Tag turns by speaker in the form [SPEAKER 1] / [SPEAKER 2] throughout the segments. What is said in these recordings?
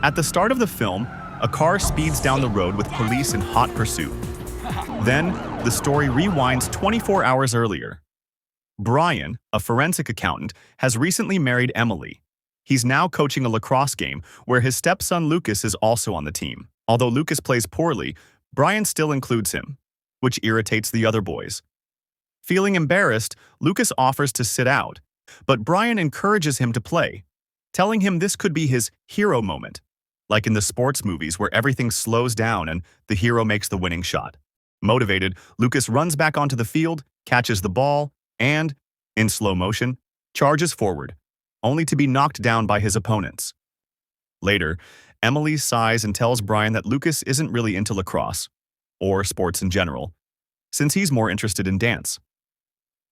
[SPEAKER 1] At the start of the film, a car speeds down the road with police in hot pursuit. Then, the story rewinds 24 hours earlier. Brian, a forensic accountant, has recently married Emily. He's now coaching a lacrosse game where his stepson Lucas is also on the team. Although Lucas plays poorly, Brian still includes him, which irritates the other boys. Feeling embarrassed, Lucas offers to sit out, but Brian encourages him to play, telling him this could be his hero moment, like in the sports movies where everything slows down and the hero makes the winning shot. Motivated, Lucas runs back onto the field, catches the ball, and, in slow motion, charges forward, only to be knocked down by his opponents. Later, Emily sighs and tells Brian that Lucas isn't really into lacrosse, or sports in general, since he's more interested in dance.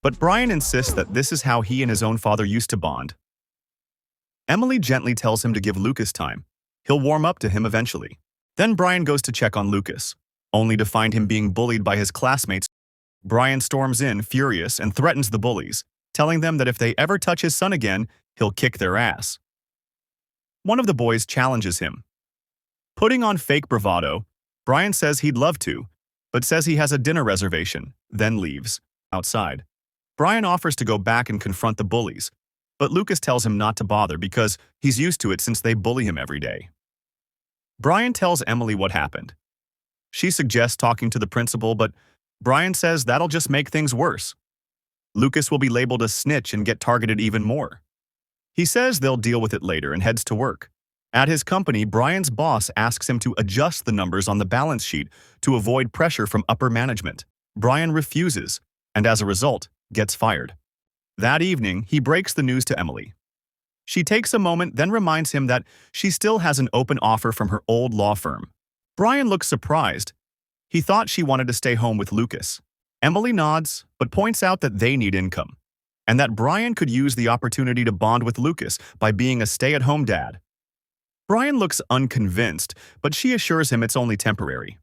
[SPEAKER 1] But Brian insists that this is how he and his own father used to bond. Emily gently tells him to give Lucas time. He'll warm up to him eventually. Then Brian goes to check on Lucas, only to find him being bullied by his classmates. Brian storms in, furious, and threatens the bullies, telling them that if they ever touch his son again, he'll kick their ass. One of the boys challenges him. Putting on fake bravado, Brian says he'd love to, but says he has a dinner reservation, then leaves. Outside, Brian offers to go back and confront the bullies, but Lucas tells him not to bother because he's used to it since they bully him every day. Brian tells Emily what happened. She suggests talking to the principal, but Brian says that'll just make things worse. Lucas will be labeled a snitch and get targeted even more. He says they'll deal with it later and heads to work. At his company, Brian's boss asks him to adjust the numbers on the balance sheet to avoid pressure from upper management. Brian refuses, and as a result, gets fired. That evening, he breaks the news to Emily. She takes a moment, then reminds him that she still has an open offer from her old law firm. Brian looks surprised. He thought she wanted to stay home with Lucas. Emily nods, but points out that they need income, and that Brian could use the opportunity to bond with Lucas by being a stay-at-home dad. Brian looks unconvinced, but she assures him it's only temporary.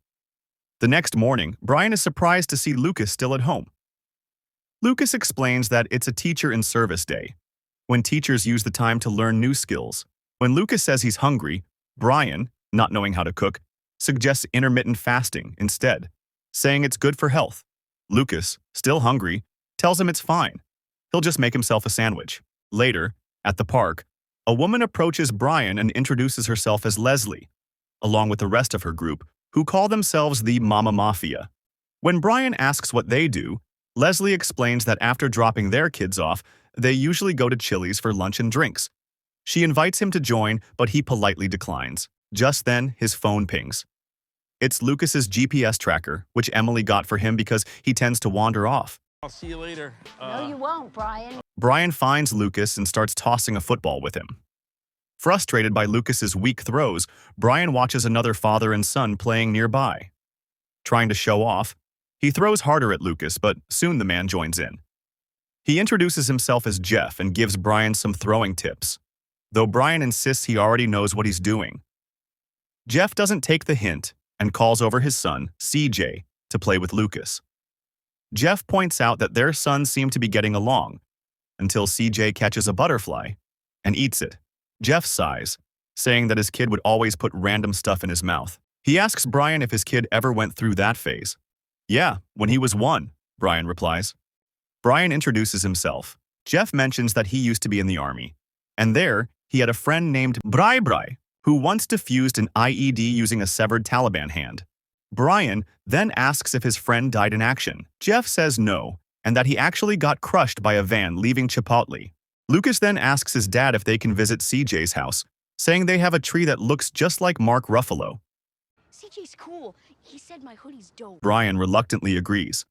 [SPEAKER 1] The next morning, Brian is surprised to see Lucas still at home. Lucas explains that it's a teacher in service day, when teachers use the time to learn new skills. When Lucas says he's hungry, Brian, not knowing how to cook, suggests intermittent fasting instead, saying it's good for health. Lucas, still hungry, tells him it's fine. He'll just make himself a sandwich. Later, at the park, a woman approaches Brian and introduces herself as Leslie, along with the rest of her group, who call themselves the Mama Mafia. When Brian asks what they do, Leslie explains that after dropping their kids off, they usually go to Chili's for lunch and drinks. She invites him to join, but he politely declines. Just then, his phone pings. It's Lucas's GPS tracker, which Emily got for him because he tends to wander off.
[SPEAKER 2] I'll see you later.
[SPEAKER 3] No, you won't, Brian.
[SPEAKER 1] Brian finds Lucas and starts tossing a football with him. Frustrated by Lucas's weak throws, Brian watches another father and son playing nearby. Trying to show off, he throws harder at Lucas, but soon the man joins in. He introduces himself as Jeff and gives Brian some throwing tips, though Brian insists he already knows what he's doing. Jeff doesn't take the hint and calls over his son, CJ, to play with Lucas. Jeff points out that their sons seem to be getting along, until CJ catches a butterfly and eats it. Jeff sighs, saying that his kid would always put random stuff in his mouth. He asks Brian if his kid ever went through that phase. Yeah, when he was 1, Brian replies. Brian introduces himself. Jeff mentions that he used to be in the army, and there he had a friend named Brai Brai, who once defused an IED using a severed Taliban hand. Brian then asks if his friend died in action. Jeff says no, and that he actually got crushed by a van leaving Chipotle. Lucas then asks his dad if they can visit CJ's house, saying they have a tree that looks just like Mark Ruffalo.
[SPEAKER 3] CJ's cool. He said my hoodie's dope.
[SPEAKER 1] Brian reluctantly agrees.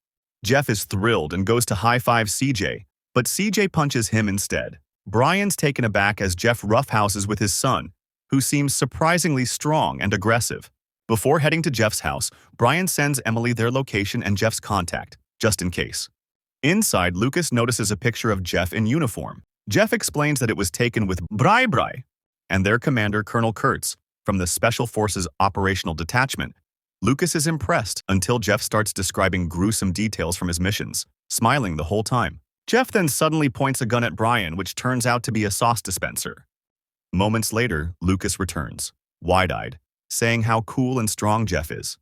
[SPEAKER 1] Jeff is thrilled and goes to high-five CJ, but CJ punches him instead. Brian's taken aback as Jeff roughhouses with his son, who seems surprisingly strong and aggressive. Before heading to Jeff's house, Brian sends Emily their location and Jeff's contact, just in case. Inside, Lucas notices a picture of Jeff in uniform. Jeff explains that it was taken with Brai Brai and their commander, Colonel Kurtz, from the Special Forces Operational Detachment. Lucas is impressed until Jeff starts describing gruesome details from his missions, smiling the whole time. Jeff then suddenly points a gun at Brian, which turns out to be a sauce dispenser. Moments later, Lucas returns. wide-eyed, saying how cool and strong Jeff is.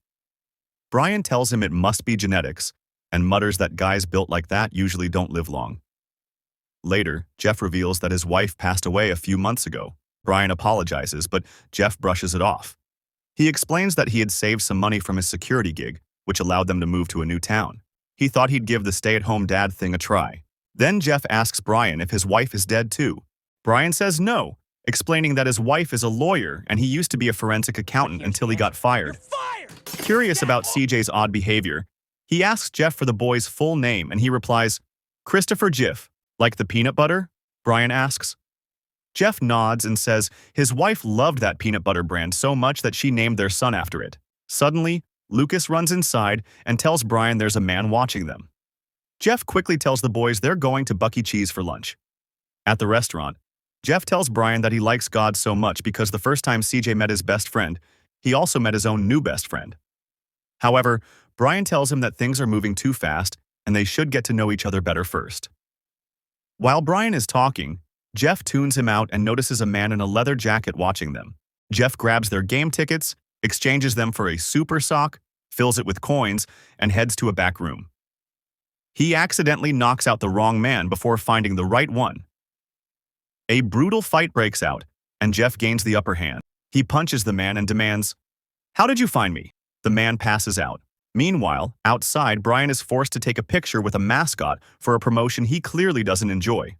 [SPEAKER 1] Brian tells him it must be genetics, and mutters that guys built like that usually don't live long. Later, Jeff reveals that his wife passed away a few months ago. Brian apologizes, but Jeff brushes it off. He explains that he had saved some money from his security gig, which allowed them to move to a new town. He thought he'd give the stay-at-home dad thing a try. Then Jeff asks Brian if his wife is dead too. Brian says no, explaining that his wife is a lawyer and he used to be a forensic accountant until he got fired. Curious about CJ's odd behavior, he asks Jeff for the boy's full name and he replies, "Christopher Jiff, like the peanut butter?" Brian asks. Jeff nods and says his wife loved that peanut butter brand so much that she named their son after it. Suddenly, Lucas runs inside and tells Brian there's a man watching them. Jeff quickly tells the boys they're going to Buck E. Cheese for lunch. At the restaurant, Jeff tells Brian that he likes God so much because the first time CJ met his best friend, he also met his own new best friend. However, Brian tells him that things are moving too fast and they should get to know each other better first. While Brian is talking, Jeff tunes him out and notices a man in a leather jacket watching them. Jeff grabs their game tickets, exchanges them for a super sock, fills it with coins, and heads to a back room. He accidentally knocks out the wrong man before finding the right one. A brutal fight breaks out, and Jeff gains the upper hand. He punches the man and demands, "How did you find me?" The man passes out. Meanwhile, outside, Brian is forced to take a picture with a mascot for a promotion he clearly doesn't enjoy.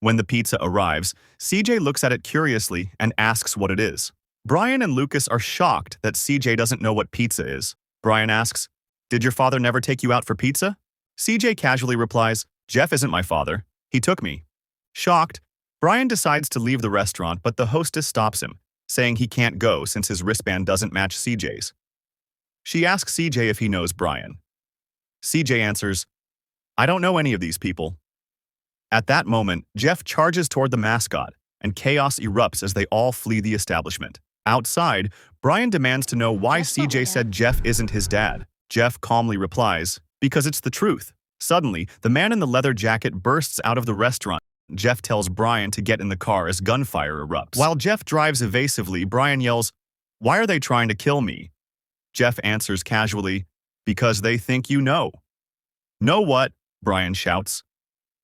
[SPEAKER 1] When the pizza arrives, CJ looks at it curiously and asks what it is. Brian and Lucas are shocked that CJ doesn't know what pizza is. Brian asks, "Did your father never take you out for pizza?" CJ casually replies, "Jeff isn't my father. He took me." Shocked, Brian decides to leave the restaurant, but the hostess stops him, saying he can't go since his wristband doesn't match CJ's. She asks CJ if he knows Brian. CJ answers, "I don't know any of these people." At that moment, Jeff charges toward the mascot, and chaos erupts as they all flee the establishment. Outside, Brian demands to know why CJ said Jeff isn't his dad. Jeff calmly replies, "Because it's the truth." Suddenly, the man in the leather jacket bursts out of the restaurant. Jeff tells Brian to get in the car as gunfire erupts. While Jeff drives evasively, Brian yells, "Why are they trying to kill me?" Jeff answers casually, "Because they think you know." "Know what?" Brian shouts.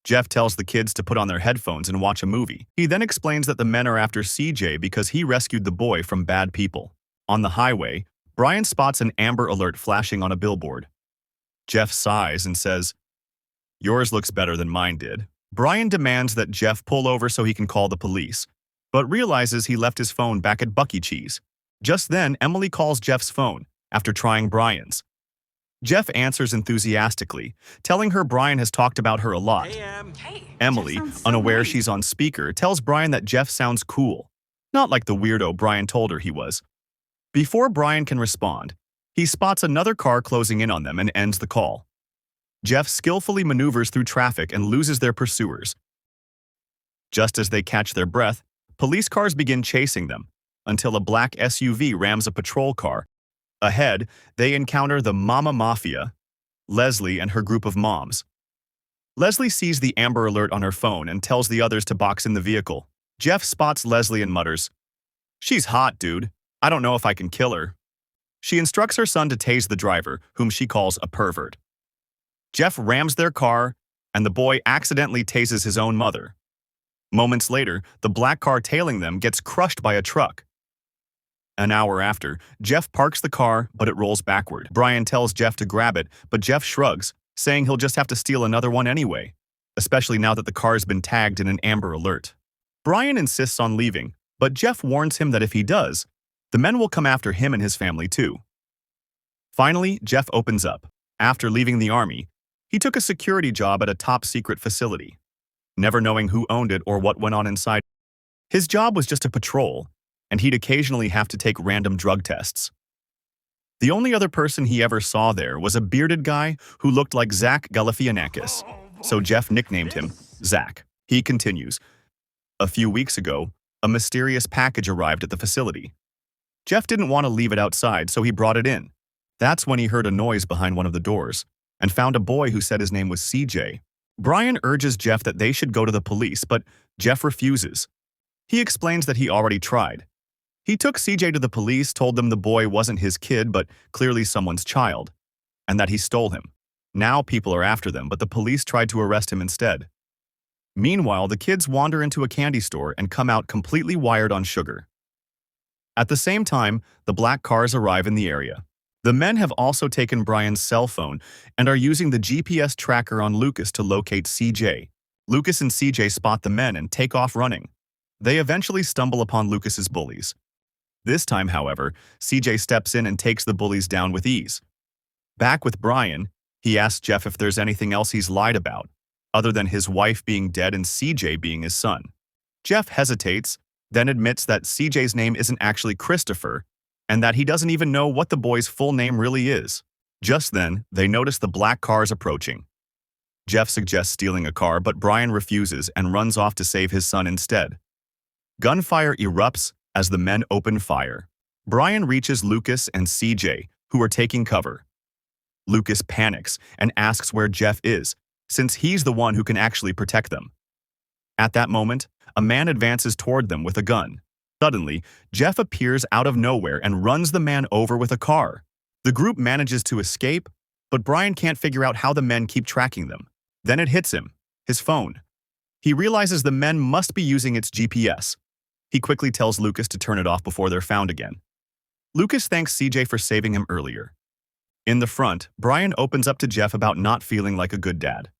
[SPEAKER 1] Jeff tells the kids to put on their headphones and watch a movie. He then explains that the men are after CJ because he rescued the boy from bad people. On the highway, Brian spots an Amber Alert flashing on a billboard. Jeff sighs and says, "Yours looks better than mine did." Brian demands that Jeff pull over so he can call the police, but realizes he left his phone back at Buck E. Cheese. Just then, Emily calls Jeff's phone after trying Brian's. Jeff answers enthusiastically, telling her Brian has talked about her a lot. Emily, unaware she's on speaker, tells Brian that Jeff sounds cool, not like the weirdo Brian told her he was. Before Brian can respond, he spots another car closing in on them and ends the call. Jeff skillfully maneuvers through traffic and loses their pursuers. Just as they catch their breath, police cars begin chasing them, until a black SUV rams a patrol car. Ahead, they encounter the Mama Mafia, Leslie and her group of moms. Leslie sees the Amber Alert on her phone and tells the others to box in the vehicle. Jeff spots Leslie and mutters, "She's hot, dude. I don't know if I can kill her." She instructs her son to tase the driver, whom she calls a pervert. Jeff rams their car, and the boy accidentally tases his own mother. Moments later, the black car tailing them gets crushed by a truck. An hour after, Jeff parks the car, but it rolls backward. Brian tells Jeff to grab it, but Jeff shrugs, saying he'll just have to steal another one anyway, especially now that the car's been tagged in an Amber Alert. Brian insists on leaving, but Jeff warns him that if he does, the men will come after him and his family too. Finally, Jeff opens up. After leaving the army, he took a security job at a top-secret facility, never knowing who owned it or what went on inside. His job was just a patrol, and he'd occasionally have to take random drug tests. The only other person he ever saw there was a bearded guy who looked like Zach Galifianakis, so Jeff nicknamed him Zach. He continues, "A few weeks ago, a mysterious package arrived at the facility. Jeff didn't want to leave it outside, so he brought it in. That's when he heard a noise behind one of the doors and found a boy who said his name was CJ. Brian urges Jeff that they should go to the police, but Jeff refuses. He explains that he already tried. He took CJ to the police, told them the boy wasn't his kid but clearly someone's child, and that he stole him. Now people are after them, but the police tried to arrest him instead. Meanwhile, the kids wander into a candy store and come out completely wired on sugar. At the same time, the black cars arrive in the area. The men have also taken Brian's cell phone and are using the GPS tracker on Lucas to locate CJ. Lucas and CJ spot the men and take off running. They eventually stumble upon Lucas's bullies. This time, however, CJ steps in and takes the bullies down with ease. Back with Brian, he asks Jeff if there's anything else he's lied about, other than his wife being dead and CJ being his son. Jeff hesitates, then admits that CJ's name isn't actually Christopher, and that he doesn't even know what the boy's full name really is. Just then, they notice the black cars approaching. Jeff suggests stealing a car, but Brian refuses and runs off to save his son instead. Gunfire erupts as the men open fire. Brian reaches Lucas and CJ, who are taking cover. Lucas panics and asks where Jeff is, since he's the one who can actually protect them. At that moment, a man advances toward them with a gun. Suddenly, Jeff appears out of nowhere and runs the man over with a car. The group manages to escape, but Brian can't figure out how the men keep tracking them. Then it hits him, his phone. He realizes the men must be using its GPS. He quickly tells Lucas to turn it off before they're found again. Lucas thanks CJ for saving him earlier. In the front, Brian opens up to Jeff about not feeling like a good dad.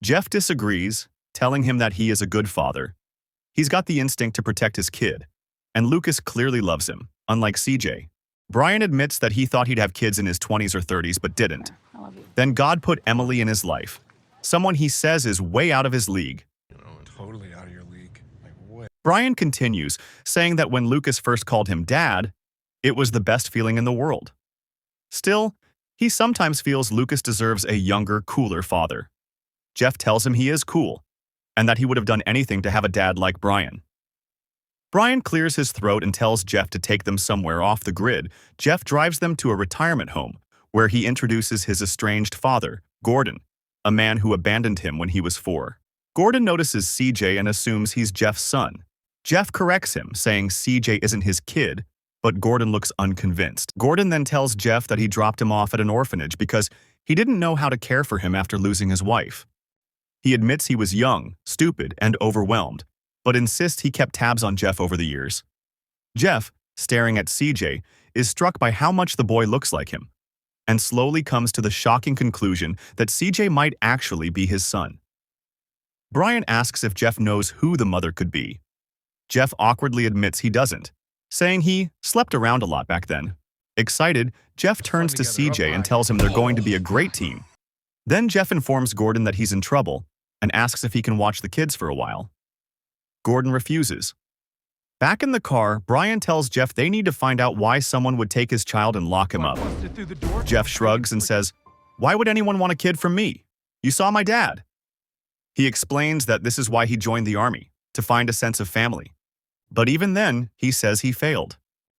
[SPEAKER 1] Jeff disagrees, telling him that he is a good father. He's got the instinct to protect his kid, and Lucas clearly loves him, unlike CJ. Brian admits that he thought he'd have kids in his 20s or 30s but didn't. Then God put Emily in his life, someone he says is way out of his league.
[SPEAKER 2] Totally out of your league. Like what?
[SPEAKER 1] Brian continues, saying that when Lucas first called him dad, it was the best feeling in the world. Still, he sometimes feels Lucas deserves a younger, cooler father. Jeff tells him he is cool, and that he would have done anything to have a dad like Brian. Brian clears his throat and tells Jeff to take them somewhere off the grid. Jeff drives them to a retirement home, where he introduces his estranged father, Gordon, a man who abandoned him when he was 4. Gordon notices CJ and assumes he's Jeff's son. Jeff corrects him, saying CJ isn't his kid, but Gordon looks unconvinced. Gordon then tells Jeff that he dropped him off at an orphanage because he didn't know how to care for him after losing his wife. He admits he was young, stupid, and overwhelmed, but insists he kept tabs on Jeff over the years. Jeff, staring at CJ, is struck by how much the boy looks like him, and slowly comes to the shocking conclusion that CJ might actually be his son. Brian asks if Jeff knows who the mother could be. Jeff awkwardly admits he doesn't, saying he slept around a lot back then. Excited, Jeff turns to CJ and tells him they're going to be a great team. Then Jeff informs Gordon that he's in trouble and asks if he can watch the kids for a while. Gordon refuses. Back in the car, Brian tells Jeff they need to find out why someone would take his child and lock him up. Jeff shrugs and says, "Why would anyone want a kid from me? You saw my dad." He explains that this is why he joined the army, to find a sense of family. But even then, he says he failed.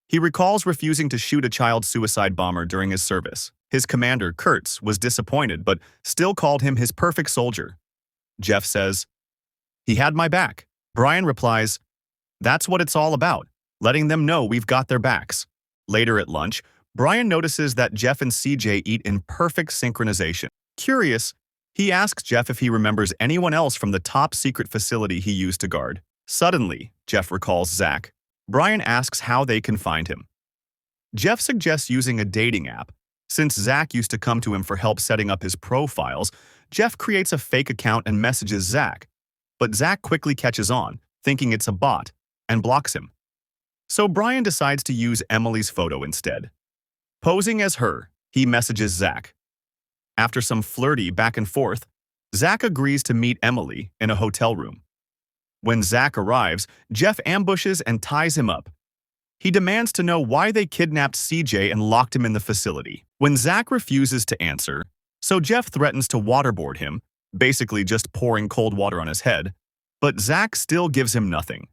[SPEAKER 1] He recalls refusing to shoot a child suicide bomber during his service. His commander, Kurtz, was disappointed but still called him his perfect soldier. Jeff says, "He had my back." Brian replies, "That's what it's all about, letting them know we've got their backs." Later at lunch, Brian notices that Jeff and CJ eat in perfect synchronization. Curious, he asks Jeff if he remembers anyone else from the top secret facility he used to guard. Suddenly, Jeff recalls Zach. Brian asks how they can find him. Jeff suggests using a dating app. Since Zach used to come to him for help setting up his profiles, Jeff creates a fake account and messages Zach. But Zach quickly catches on, thinking it's a bot, and blocks him. So Brian decides to use Emily's photo instead. Posing as her, he messages Zach. After some flirty back and forth, Zach agrees to meet Emily in a hotel room. When Zach arrives, Jeff ambushes and ties him up. He demands to know why they kidnapped CJ and locked him in the facility. When Zach refuses to answer, so Jeff threatens to waterboard him, basically just pouring cold water on his head, but Zach still gives him nothing.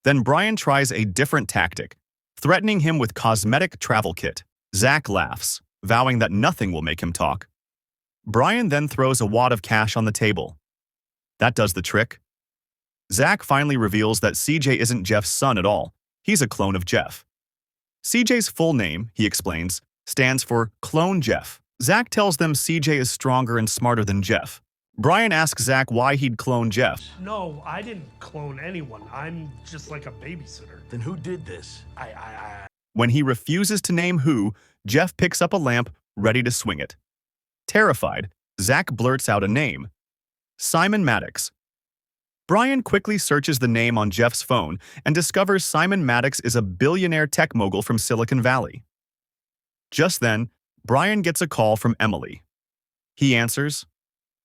[SPEAKER 1] Then Brian tries a different tactic, threatening him with cosmetic travel kit. Zach laughs, vowing that nothing will make him talk. Brian then throws a wad of cash on the table. That does the trick. Zach finally reveals that CJ isn't Jeff's son at all, He's a clone of Jeff. CJ's full name, he explains, stands for Clone Jeff. Zach tells them CJ is stronger and smarter than Jeff. Brian asks Zach why he'd clone Jeff.
[SPEAKER 4] No, I didn't clone anyone. I'm just like a babysitter.
[SPEAKER 5] Then who did this?
[SPEAKER 1] When he refuses to name who, Jeff picks up a lamp, ready to swing it. Terrified, Zach blurts out a name. Simon Maddox. Brian quickly searches the name on Jeff's phone and discovers Simon Maddox is a billionaire tech mogul from Silicon Valley. Just then, Brian gets a call from Emily. He answers,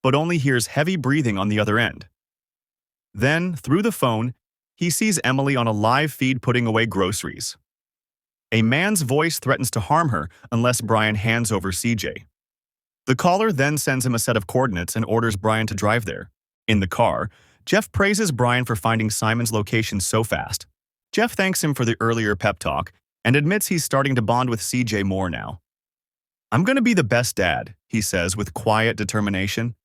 [SPEAKER 1] but only hears heavy breathing on the other end. Then, through the phone, he sees Emily on a live feed putting away groceries. A man's voice threatens to harm her unless Brian hands over CJ. The caller then sends him a set of coordinates and orders Brian to drive there. In the car, Jeff praises Brian for finding Simon's location so fast. Jeff thanks him for the earlier pep talk and admits he's starting to bond with CJ more now. "I'm going to be the best dad," he says with quiet determination.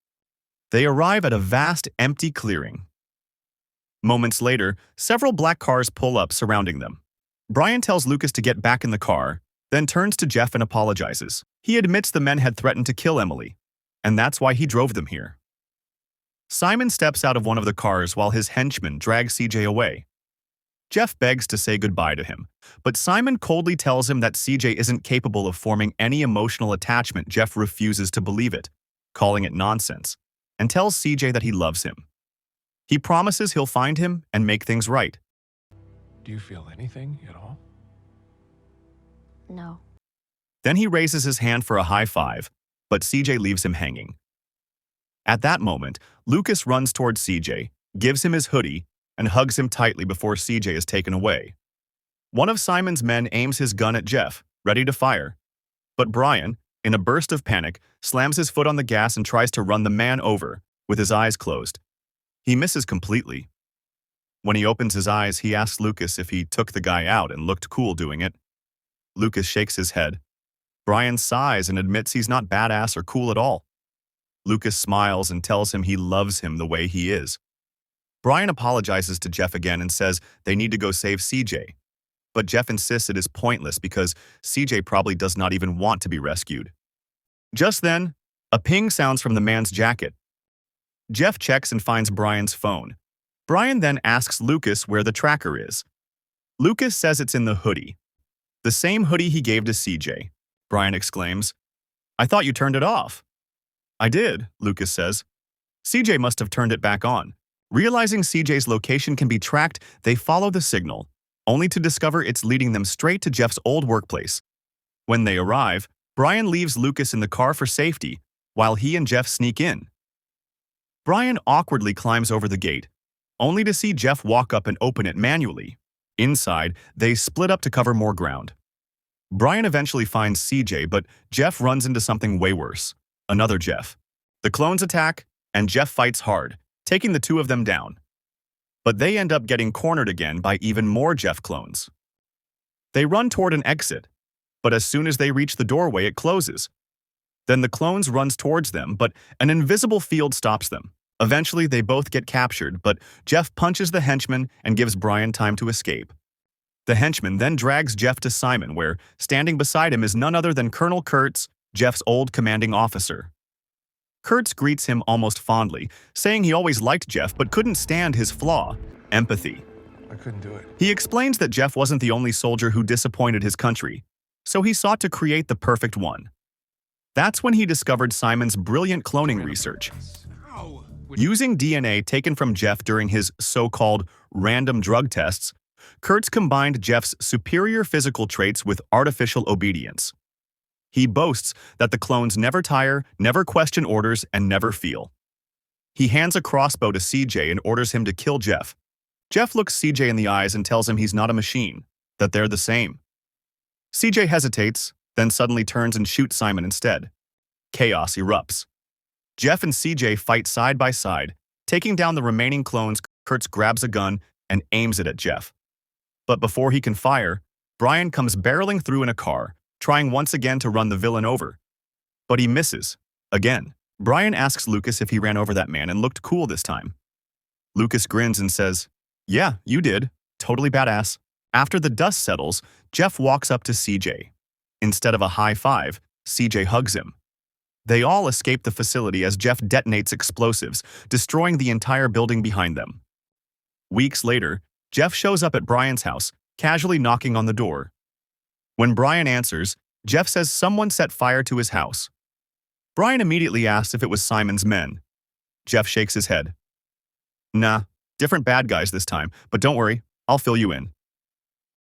[SPEAKER 1] They arrive at a vast, empty clearing. Moments later, several black cars pull up surrounding them. Brian tells Lucas to get back in the car, then turns to Jeff and apologizes. He admits the men had threatened to kill Emily, and that's why he drove them here. Simon steps out of one of the cars while his henchman drags CJ away. Jeff begs to say goodbye to him, but Simon coldly tells him that CJ isn't capable of forming any emotional attachment. Jeff refuses to believe it, calling it nonsense, and tells CJ that he loves him. He promises he'll find him and make things right.
[SPEAKER 2] Do you feel anything at all?
[SPEAKER 3] No.
[SPEAKER 1] Then he raises his hand for a high five, but CJ leaves him hanging. At that moment, Lucas runs towards CJ, gives him his hoodie, and hugs him tightly before CJ is taken away. One of Simon's men aims his gun at Jeff, ready to fire. But Brian, in a burst of panic, slams his foot on the gas and tries to run the man over, with his eyes closed. He misses completely. When he opens his eyes, he asks Lucas if he took the guy out and looked cool doing it. Lucas shakes his head. Brian sighs and admits he's not badass or cool at all. Lucas smiles and tells him he loves him the way he is. Brian apologizes to Jeff again and says they need to go save CJ. But Jeff insists it is pointless because CJ probably does not even want to be rescued. Just then, a ping sounds from the man's jacket. Jeff checks and finds Brian's phone. Brian then asks Lucas where the tracker is. Lucas says it's in the hoodie. The same hoodie he gave to CJ. Brian exclaims, "I thought you turned it off." "I did," Lucas says. CJ must have turned it back on. Realizing CJ's location can be tracked, they follow the signal, only to discover it's leading them straight to Jeff's old workplace. When they arrive, Brian leaves Lucas in the car for safety, while he and Jeff sneak in. Brian awkwardly climbs over the gate, only to see Jeff walk up and open it manually. Inside, they split up to cover more ground. Brian eventually finds CJ, but Jeff runs into something way worse. Another Jeff. The clones attack, and Jeff fights hard, taking the two of them down. But they end up getting cornered again by even more Jeff clones. They run toward an exit, but as soon as they reach the doorway, it closes. Then the clones runs towards them, but an invisible field stops them. Eventually, they both get captured, but Jeff punches the henchman and gives Brian time to escape. The henchman then drags Jeff to Simon, where, standing beside him is none other than Colonel Kurtz, Jeff's old commanding officer. Kurtz greets him almost fondly, saying he always liked Jeff but couldn't stand his flaw, empathy.
[SPEAKER 2] I couldn't do it.
[SPEAKER 1] He explains that Jeff wasn't the only soldier who disappointed his country, so he sought to create the perfect one. That's when he discovered Simon's brilliant cloning research. Using DNA taken from Jeff during his so-called random drug tests, Kurtz combined Jeff's superior physical traits with artificial obedience. He boasts that the clones never tire, never question orders, and never feel. He hands a crossbow to CJ and orders him to kill Jeff. Jeff looks CJ in the eyes and tells him he's not a machine, that they're the same. CJ hesitates, then suddenly turns and shoots Simon instead. Chaos erupts. Jeff and CJ fight side by side. Taking down the remaining clones, Kurtz grabs a gun and aims it at Jeff. But before he can fire, Brian comes barreling through in a car, trying once again to run the villain over. But he misses, again. Brian asks Lucas if he ran over that man and looked cool this time. Lucas grins and says, "Yeah, you did. Totally badass." After the dust settles, Jeff walks up to CJ. Instead of a high five, CJ hugs him. They all escape the facility as Jeff detonates explosives, destroying the entire building behind them. Weeks later, Jeff shows up at Brian's house, casually knocking on the door. When Brian answers, Jeff says someone set fire to his house. Brian immediately asks if it was Simon's men. Jeff shakes his head. Nah, different bad guys this time, but don't worry, I'll fill you in.